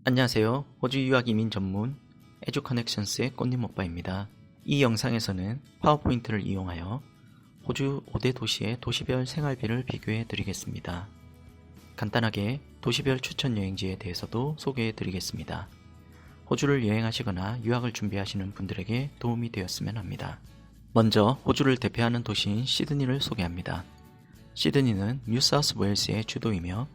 안녕하세요. 호주 유학 이민 전문 에듀커넥션스의 꽃님 오빠입니다. 이 영상에서는 파워포인트를 이용하여 호주 5대 도시의 도시별 생활비를 비교해 드리겠습니다. 간단하게 도시별 추천 여행지에 대해서도 소개해 드리겠습니다. 호주를 여행하시거나 유학을 준비하시는 분들에게 도움이 되었으면 합니다. 먼저 호주를 대표하는 도시인 시드니를 소개합니다. 시드니는 뉴사우스 웨일스의 주도이며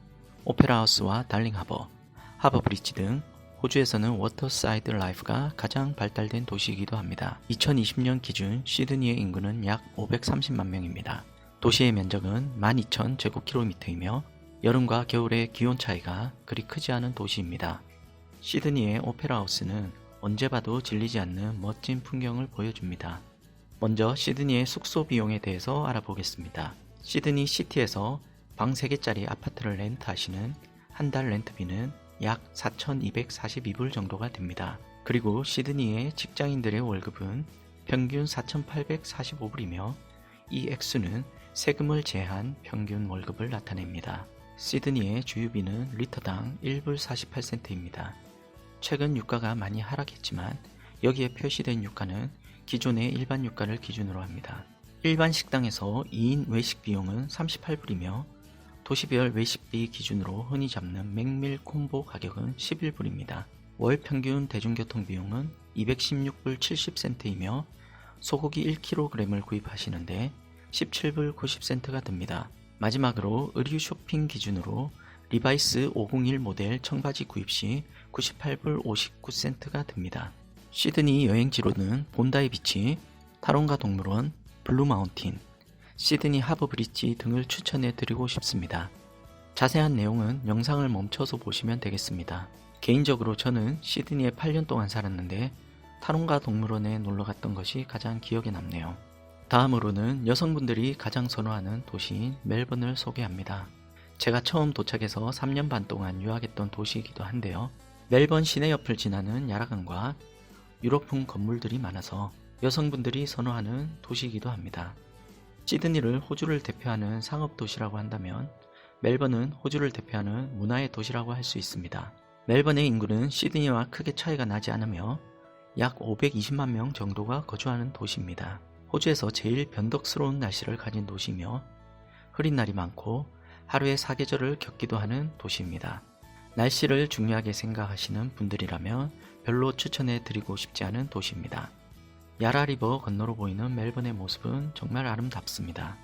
오페라하우스와 달링하버, 하버브리지 등 호주에서는 워터사이드 라이프가 가장 발달된 도시이기도 합니다. 2020년 기준 시드니의 인구는 약 530만 명입니다. 도시의 면적은 12,000제곱킬로미터이며 여름과 겨울의 기온 차이가 그리 크지 않은 도시입니다. 시드니의 오페라하우스는 언제 봐도 질리지 않는 멋진 풍경을 보여줍니다. 먼저 시드니의 숙소 비용에 대해서 알아보겠습니다. 시드니 시티에서 방 3개짜리 아파트를 렌트하시는 한 달 렌트비는 약 4,242불 정도가 됩니다. 그리고 시드니의 직장인들의 월급은 평균 4,845불이며 이 액수는 세금을 제한 평균 월급을 나타냅니다. 시드니의 주유비는 리터당 1불 48센트입니다. 최근 유가가 많이 하락했지만 여기에 표시된 유가는 기존의 일반 유가를 기준으로 합니다. 일반 식당에서 2인 외식 비용은 38불이며 도시별 외식비 기준으로 흔히 잡는 맥밀 콤보 가격은 11불입니다. 월 평균 대중교통 비용은 216불 70센트이며 소고기 1kg을 구입하시는데 17불 90센트가 듭니다. 마지막으로 의류 쇼핑 기준으로 리바이스 501 모델 청바지 구입 시 98불 59센트가 듭니다. 시드니 여행지로는 본다이 비치, 타론가 동물원, 블루마운틴, 시드니 하버브리지 등을 추천해 드리고 싶습니다. 자세한 내용은 영상을 멈춰서 보시면 되겠습니다. 개인적으로 저는 시드니에 8년 동안 살았는데 타론가 동물원에 놀러 갔던 것이 가장 기억에 남네요. 다음으로는 여성분들이 가장 선호하는 도시인 멜번을 소개합니다. 제가 처음 도착해서 3년 반 동안 유학했던 도시이기도 한데요. 멜번 시내 옆을 지나는 야라강과 유럽풍 건물들이 많아서 여성분들이 선호하는 도시이기도 합니다. 시드니를 호주를 대표하는 상업도시라고 한다면 멜번은 호주를 대표하는 문화의 도시라고 할 수 있습니다. 멜번의 인구는 시드니와 크게 차이가 나지 않으며 약 520만 명 정도가 거주하는 도시입니다. 호주에서 제일 변덕스러운 날씨를 가진 도시이며 흐린 날이 많고 하루에 4계절을 겪기도 하는 도시입니다. 날씨를 중요하게 생각하시는 분들이라면 별로 추천해 드리고 싶지 않은 도시입니다. 야라리버 건너로 보이는 멜번의 모습은 정말 아름답습니다.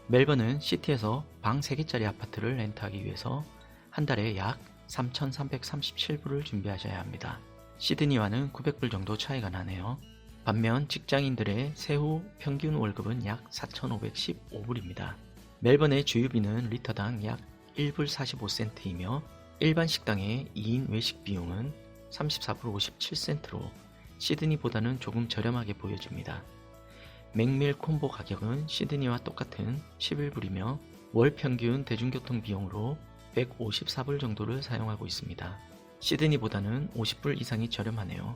멜번은 시티에서 방 3개짜리 아파트를 렌트하기 위해서 한 달에 약 3,337불을 준비하셔야 합니다. 시드니와는 900불 정도 차이가 나네요. 반면 직장인들의 세후 평균 월급은 약 4,515불입니다. 멜번의 주유비는 리터당 약 1불 45센트이며 일반 식당의 2인 외식 비용은 34불 57센트로 시드니보다는 조금 저렴하게 보여집니다. 맥밀 콤보 가격은 시드니와 똑같은 11불이며 월 평균 대중교통 비용으로 154불 정도를 사용하고 있습니다. 시드니보다는 50불 이상이 저렴하네요.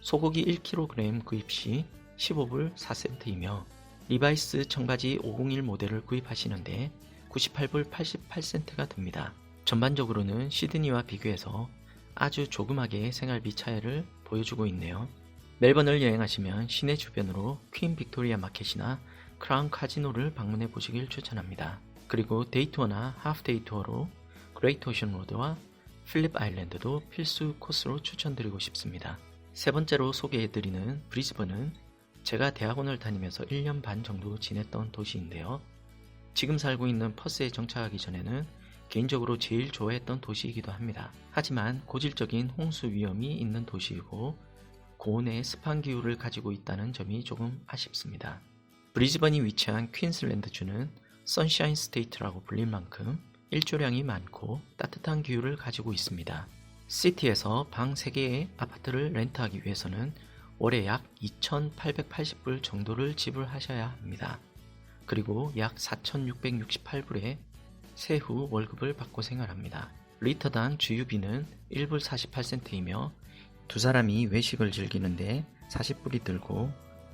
소고기 1kg 구입 시 15불 4센트이며 리바이스 청바지 501 모델을 구입하시는데 98불 88센트가 듭니다. 전반적으로는 시드니와 비교해서 아주 조그맣게 생활비 차이를 보여주고 있네요. 멜번을 여행하시면 시내 주변으로 퀸 빅토리아 마켓이나 크라운 카지노를 방문해 보시길 추천합니다. 그리고 데이투어나 하프데이 투어로 그레이트 오션 로드와 필립 아일랜드도 필수 코스로 추천드리고 싶습니다. 세 번째로 소개해드리는 브리즈번은 제가 대학원을 다니면서 1년 반 정도 지냈던 도시인데요. 지금 살고 있는 퍼스에 정착하기 전에는 개인적으로 제일 좋아했던 도시이기도 합니다. 하지만 고질적인 홍수 위험이 있는 도시이고 고온의 습한 기후를 가지고 있다는 점이 조금 아쉽습니다. 브리즈번이 위치한 퀸슬랜드주는 선샤인 스테이트라고 불릴 만큼 일조량이 많고 따뜻한 기후를 가지고 있습니다. 시티에서 방 3개의 아파트를 렌트하기 위해서는 월에 약 2,880불 정도를 지불하셔야 합니다. 그리고 약 4,668불의 세후 월급을 받고 생활합니다. 리터당 주유비는 1불 48센트이며 두 사람이 외식을 즐기는데 40불이 들고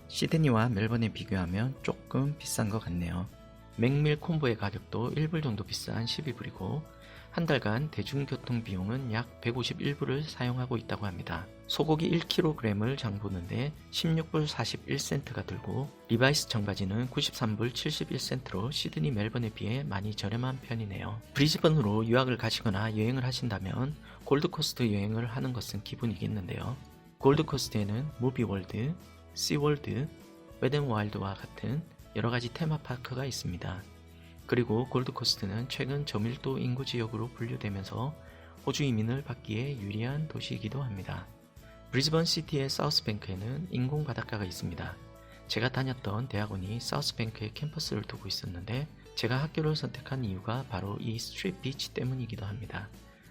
시드니와 멜번에 비교하면 조금 비싼 것 같네요. 맥밀 콤보의 가격도 1불 정도 비싼 12불이고 한 달간 대중교통 비용은 약 151불을 사용하고 있다고 합니다. 소고기 1kg을 장보는데 16불 41센트가 들고 리바이스 청바지는 93불 71센트로 시드니 멜번에 비해 많이 저렴한 편이네요. 브리즈번으로 유학을 가시거나 여행을 하신다면 골드코스트 여행을 하는 것은 기본이겠는데요. 골드코스트에는 무비월드, 시월드, 웨덴와일드와 같은 여러가지 테마파크가 있습니다. 그리고 골드코스트는 최근 저밀도 인구지역으로 분류되면서 호주 이민을 받기에 유리한 도시이기도 합니다. 브리즈번 시티의 사우스뱅크에는 인공 바닷가가 있습니다. 제가 다녔던 대학원이 사우스뱅크에 캠퍼스를 두고 있었는데 제가 학교를 선택한 이유가 바로 이 스트릿 비치 때문이기도 합니다.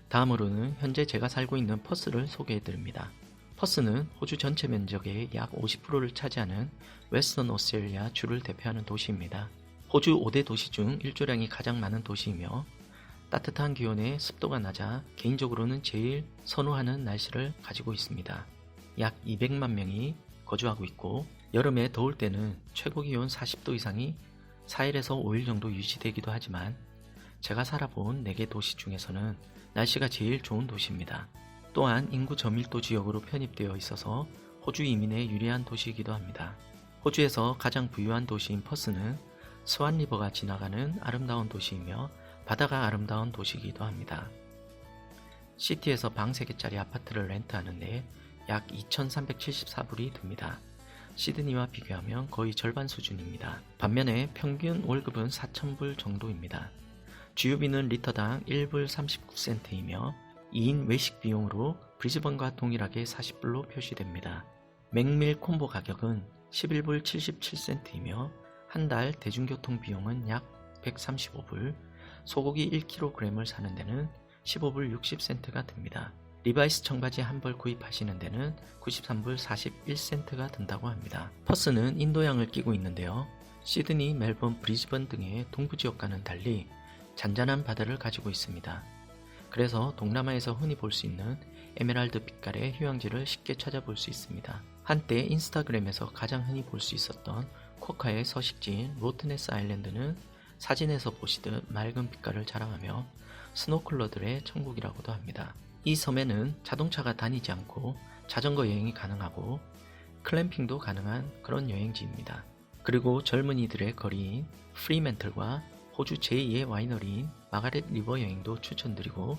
다음으로는 현재 제가 살고 있는 퍼스를 소개해드립니다. 퍼스는 호주 전체 면적의 약 50%를 차지하는 웨스턴 오스트레일리아 주를 대표하는 도시입니다. 호주 5대 도시 중 일조량이 가장 많은 도시이며 따뜻한 기온에 습도가 낮아 개인적으로는 제일 선호하는 날씨를 가지고 있습니다. 약 200만 명이 거주하고 있고 여름에 더울 때는 최고 기온 40도 이상이 4일에서 5일 정도 유지되기도 하지만 제가 살아본 4개 도시 중에서는 날씨가 제일 좋은 도시입니다. 또한 인구 저밀도 지역으로 편입되어 있어서 호주 이민에 유리한 도시이기도 합니다. 호주에서 가장 부유한 도시인 퍼스는 스완리버가 지나가는 아름다운 도시이며 바다가 아름다운 도시이기도 합니다. 시티에서 방 3개짜리 아파트를 렌트하는데 약 2,374불이 듭니다. 시드니와 비교하면 거의 절반 수준입니다. 반면에 평균 월급은 4,000불 정도입니다. 주유비는 리터당 1불 39센트이며 2인 외식 비용으로 브리즈번과 동일하게 40불로 표시됩니다. 맥밀 콤보 가격은 11불 77센트이며 한 달 대중교통 비용은 약 135불, 소고기 1kg을 사는 데는 15불 60센트가 듭니다. 리바이스 청바지 한 벌 구입하시는 데는 93불 41센트가 든다고 합니다. 퍼스는 인도양을 끼고 있는데요. 시드니, 멜번, 브리즈번 등의 동부지역과는 달리 잔잔한 바다를 가지고 있습니다. 그래서 동남아에서 흔히 볼 수 있는 에메랄드 빛깔의 휴양지를 쉽게 찾아볼 수 있습니다. 한때 인스타그램에서 가장 흔히 볼 수 있었던 쿼카의 서식지인 로트네스 아일랜드는 사진에서 보시듯 맑은 빛깔을 자랑하며 스노클러들의 천국이라고도 합니다. 이 섬에는 자동차가 다니지 않고 자전거 여행이 가능하고 클램핑도 가능한 그런 여행지입니다. 그리고 젊은이들의 거리인 프리멘틀과 호주 제2의 와이너리인 마가렛 리버 여행도 추천드리고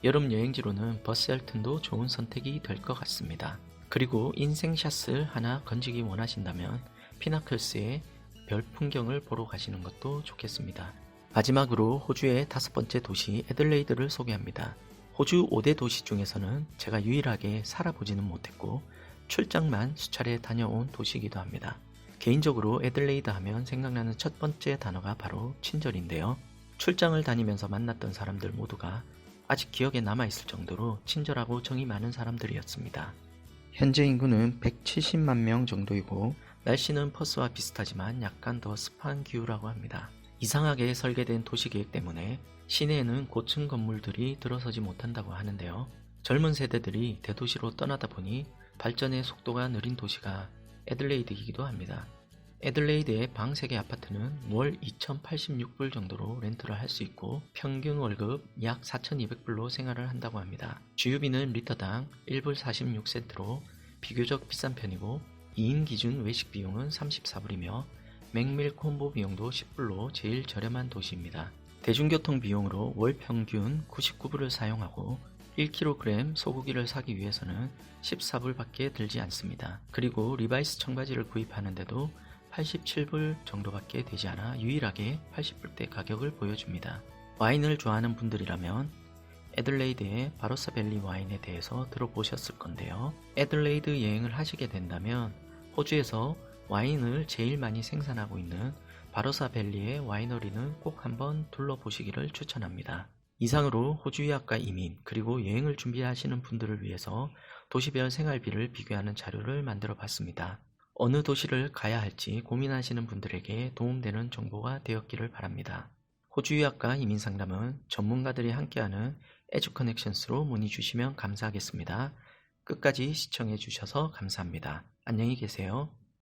여름 여행지로는 버스엘튼도 좋은 선택이 될 것 같습니다. 그리고 인생샷을 하나 건지기 원하신다면 피나클스의 별 풍경을 보러 가시는 것도 좋겠습니다. 마지막으로 호주의 5번째 도시 애들레이드를 소개합니다. 호주 5대 도시 중에서는 제가 유일하게 살아보지는 못했고 출장만 수차례 다녀온 도시이기도 합니다. 개인적으로 애들레이드 하면 생각나는 첫 번째 단어가 바로 친절인데요. 출장을 다니면서 만났던 사람들 모두가 아직 기억에 남아있을 정도로 친절하고 정이 많은 사람들이었습니다. 현재 인구는 170만 명 정도이고 날씨는 퍼스와 비슷하지만 약간 더 습한 기후라고 합니다. 이상하게 설계된 도시계획 때문에 시내에는 고층 건물들이 들어서지 못한다고 하는데요. 젊은 세대들이 대도시로 떠나다 보니 발전의 속도가 느린 도시가 애들레이드이기도 합니다. 애들레이드의 방 3개 아파트는 월 2,086불 정도로 렌트를 할 수 있고 평균 월급 약 4,200불로 생활을 한다고 합니다. 주유비는 리터당 1불 46센트로 비교적 비싼 편이고 2인 기준 외식 비용은 34불이며 맥밀 콤보 비용도 10불로 제일 저렴한 도시입니다. 대중교통 비용으로 월 평균 99불을 사용하고 1kg 소고기를 사기 위해서는 14불밖에 들지 않습니다. 그리고 리바이스 청바지를 구입하는데도 87불 정도밖에 되지 않아 유일하게 80불대 가격을 보여줍니다. 와인을 좋아하는 분들이라면 애들레이드의 바로사밸리 와인에 대해서 들어보셨을 건데요. 애들레이드 여행을 하시게 된다면 호주에서 와인을 제일 많이 생산하고 있는 바로사밸리의 와이너리는 꼭 한번 둘러보시기를 추천합니다. 이상으로 호주 유학과 이민 그리고 여행을 준비하시는 분들을 위해서 도시별 생활비를 비교하는 자료를 만들어 봤습니다. 어느 도시를 가야 할지 고민하시는 분들에게 도움되는 정보가 되었기를 바랍니다. 호주 유학과 이민 상담은 전문가들이 함께하는 에듀커넥션스로 문의 주시면 감사하겠습니다. 끝까지 시청해 주셔서 감사합니다. 안녕히 계세요.